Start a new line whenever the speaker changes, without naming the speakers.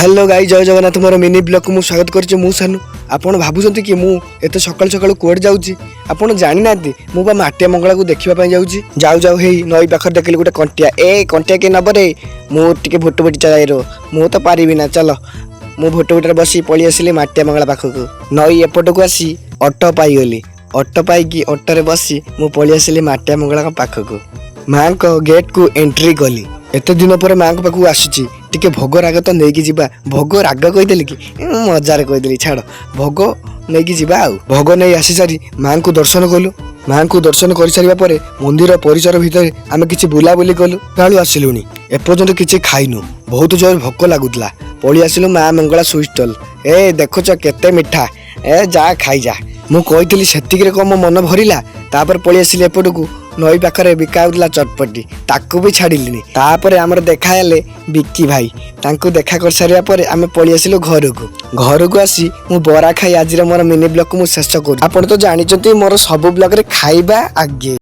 Hello गाई जय जगन्नाथ मोर mini blog को स्वागत करछि मु सानू आपण भाबुछंती कि मु एते सकाळ सकाळ कोड जाउछि आपण जानि नांती मु बा माटिया मंगला को देखिबा पय जाउछि जाउ जाउ हेई नई पाखर देखली गुटे कंटिया ए कंटिया के नबरे मु टिके भोट भोट चलाइरो मु तो पारिबि ना चलो मु भोट भोटर बसी पळी आसिली माटिया मंगला पाखकु नई एपट को आसी ऑटो पाई गली ऑटो पाई की ऑटो रे बसी मु पळी आसिली माटिया मंगला पाखकु मां को गेट को एंट्री कली एते दिन पर मां को पाखु आसीछि टिके भोग राग तो नहीं जीवा भोग राग कहीदेली कि मजार कहीदेली छाड़ भोग नहीं जीवा आउ भोग नहीं आसी सारी मां को दर्शन कलु मां को दर्शन कर सारिबा परे मंदिर परिसर भितर आमे किछि बुलाबुली कलु कालु आसिलुनी एपर्यंत किछि खाइनु बहुत जोर भोक लागुतला पळी आसिलु मां मंगला स्वीट स्टॉल ए देखुछ केते मिठा ए जा खाई जा मु कहितली सेतिक रे कम मन भरिला तापर पळी आसिले एपटकू नई पाखरे बिका होतला चटपटी ताकू भी छाड़िलिनी तापर आमर देखा हेले बिक्की भाई तांको देखा कर सारिया परे आमे पळी आसिलु घर को आसी मु बरा खाई आज मोर मिनी ब्लॉग को मु शेष करू आपण तो जानिचंती मोर सब ब्लॉग रे खाइबा आगे।